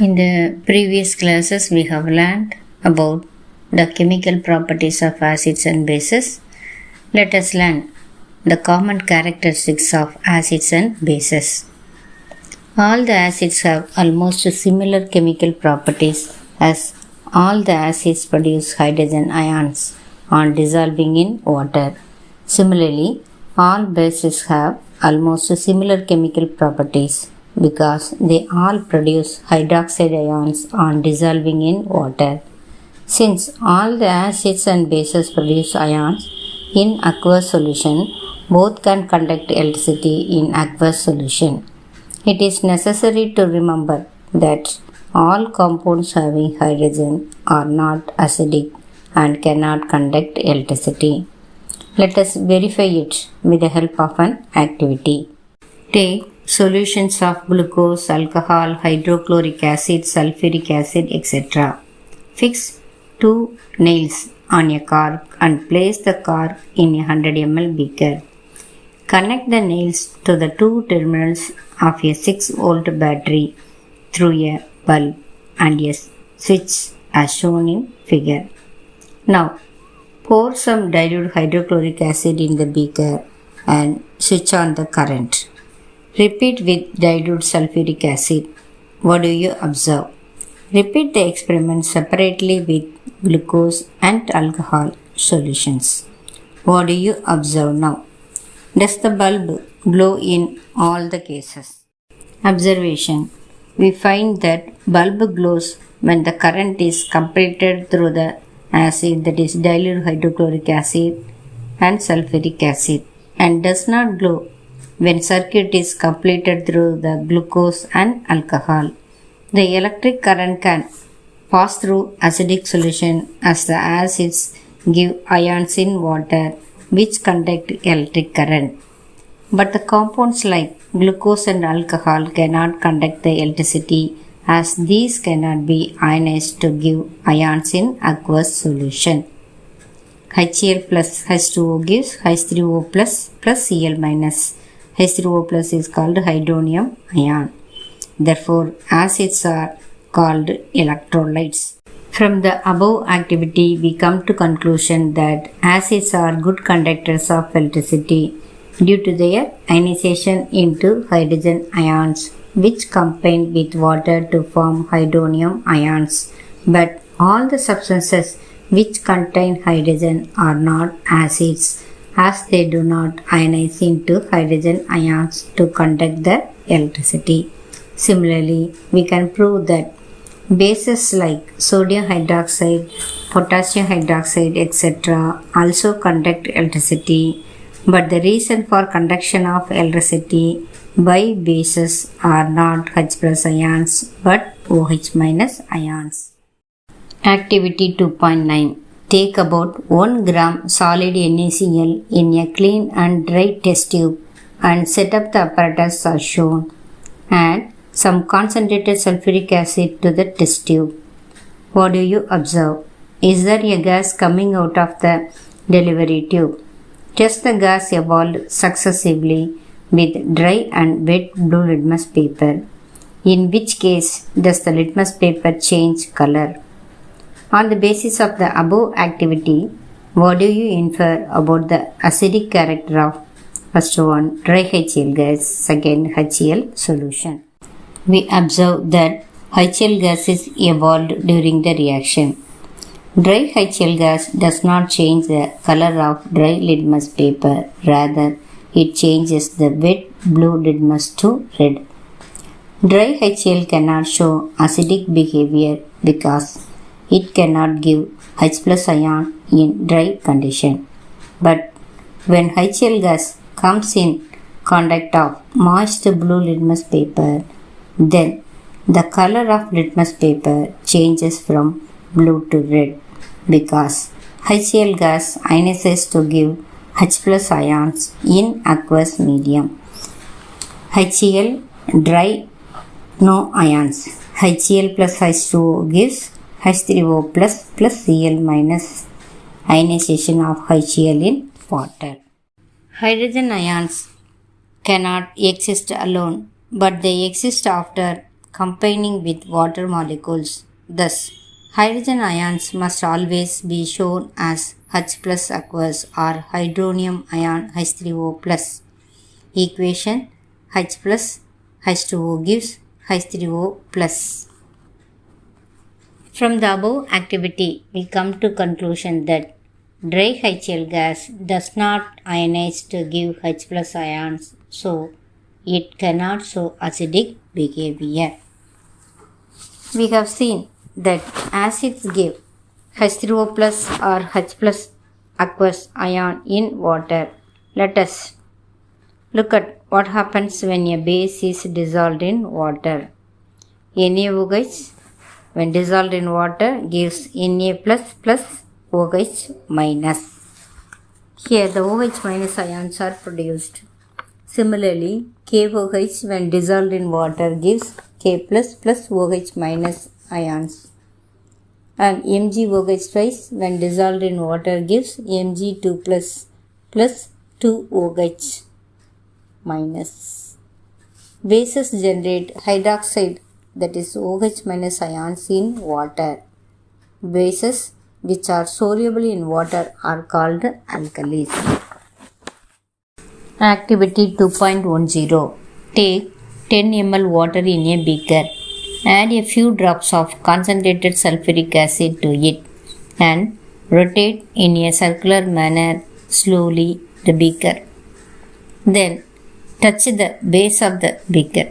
In the previous classes, we have learned about the chemical properties of acids and bases. Let us learn the common characteristics of acids and bases. All the acids have almost similar chemical properties as all the acids produce hydrogen ions on dissolving in water. Similarly, all bases have almost similar chemical properties because they all produce hydroxide ions on dissolving in water. Since all the acids and bases produce ions in aqueous solution, both can conduct electricity in aqueous solution. It is necessary to remember that all compounds having hydrogen are not acidic and cannot conduct electricity. Let us verify it with the help of an activity. Take solutions of glucose, alcohol, hydrochloric acid, sulfuric acid, etc. Fix 2 nails on a cork and place the cork in a 100 ml beaker. Connect the nails to the 2 terminals of a 6-volt battery through a bulb and a switch as shown in figure. Now, pour some dilute hydrochloric acid in the beaker and switch on the current. Repeat with dilute sulfuric acid. What do you observe? Repeat the experiment separately with glucose and alcohol solutions. What do you observe now? Does the bulb glow in all the cases? Observation. We find that bulb glows when the current is completed through the acid, that is dilute hydrochloric acid and sulfuric acid, and does not glow when circuit is completed through the glucose and alcohol. The electric current can pass through acidic solution as the acids give ions in water which conduct electric current. But the compounds like glucose and alcohol cannot conduct the electricity as these cannot be ionized to give ions in aqueous solution. HCl plus H2O gives H3O plus Cl minus. H3O plus is called hydronium ion. Therefore, acids are called electrolytes. From the above activity, we come to conclusion that acids are good conductors of electricity due to their ionization into hydrogen ions which combine with water to form hydronium ions. But all the substances which contain hydrogen are not acids as they do not ionize into hydrogen ions to conduct the electricity. Similarly, we can prove that bases like sodium hydroxide, potassium hydroxide, etc. also conduct electricity, but the reason for conduction of electricity by bases are not H plus ions but OH minus ions. Activity 2.9. Take about 1 gram solid NaCl in a clean and dry test tube and set up the apparatus as shown. Add some concentrated sulfuric acid to the test tube. What do you observe? Is there a gas coming out of the delivery tube? Test the gas evolved successively with dry and wet blue litmus paper. In which case does the litmus paper change color? On the basis of the above activity, what do you infer about the acidic character of first one dry HCl gas, second HCl solution? We observe that HCl gas is evolved during the reaction. Dry HCl gas does not change the color of dry litmus paper, rather it changes the wet blue litmus to red. Dry HCl cannot show acidic behavior because it cannot give H plus ion in dry condition. But when HCl gas comes in contact of moist blue litmus paper, then the color of litmus paper changes from blue to red because HCl gas ionizes to give H plus ions in aqueous medium. HCl dry, no ions. HCl plus H2O gives H3O plus Cl minus ionization of HCl in water. Hydrogen ions cannot exist alone, but they exist after combining with water molecules. Thus, hydrogen ions must always be shown as H plus aqueous or hydronium ion H3O plus. Equation H plus H2O gives H3O plus. From the above activity, we come to conclusion that dry HCl gas does not ionize to give H plus ions, so it cannot show acidic behavior. We have seen that acids give H3O plus or H plus aqueous ion in water. Let us look at what happens when a base is dissolved in water. NaOH, when dissolved in water, gives Na plus OH minus. Here the OH minus ions are produced. Similarly, KOH when dissolved in water gives K plus OH minus ions. And MgOH twice when dissolved in water gives Mg2 plus 2OH minus. Bases generate hydroxide, that is OH minus ions in water. Bases which are soluble in water are called alkalis. Activity 2.10. Take 10 ml water in a beaker. Add a few drops of concentrated sulfuric acid to it and rotate in a circular manner slowly the beaker. Then touch the base of the beaker.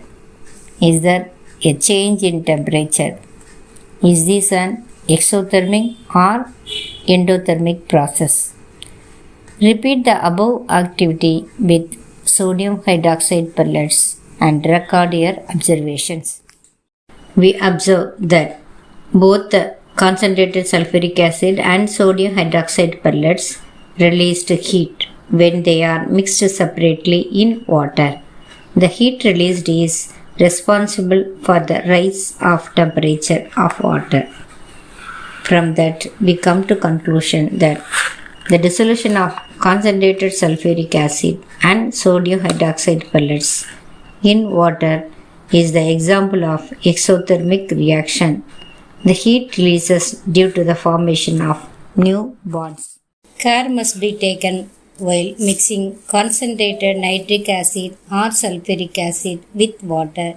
Is there a change in temperature? Is this an exothermic or endothermic process? Repeat the above activity with sodium hydroxide pellets and record your observations. We observe that both the concentrated sulfuric acid and sodium hydroxide pellets released heat when they are mixed separately in water. The heat released is responsible for the rise of temperature of water. From that, we come to conclusion that the dissolution of concentrated sulfuric acid and sodium hydroxide pellets in water is the example of exothermic reaction. The heat releases due to the formation of new bonds. Care must be taken while mixing concentrated nitric acid or sulfuric acid with water.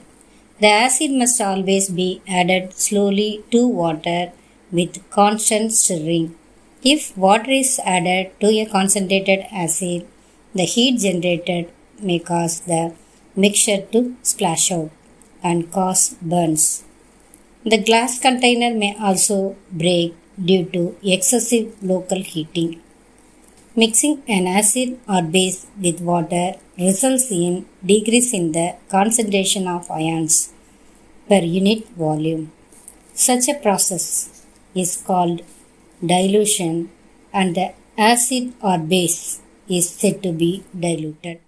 The acid must always be added slowly to water with constant stirring. If water is added to a concentrated acid, the heat generated may cause the mixture to splash out and cause burns. The glass container may also break due to excessive local heating. Mixing an acid or base with water results in decrease in the concentration of ions per unit volume. Such a process is called dilution and the acid or base is said to be diluted.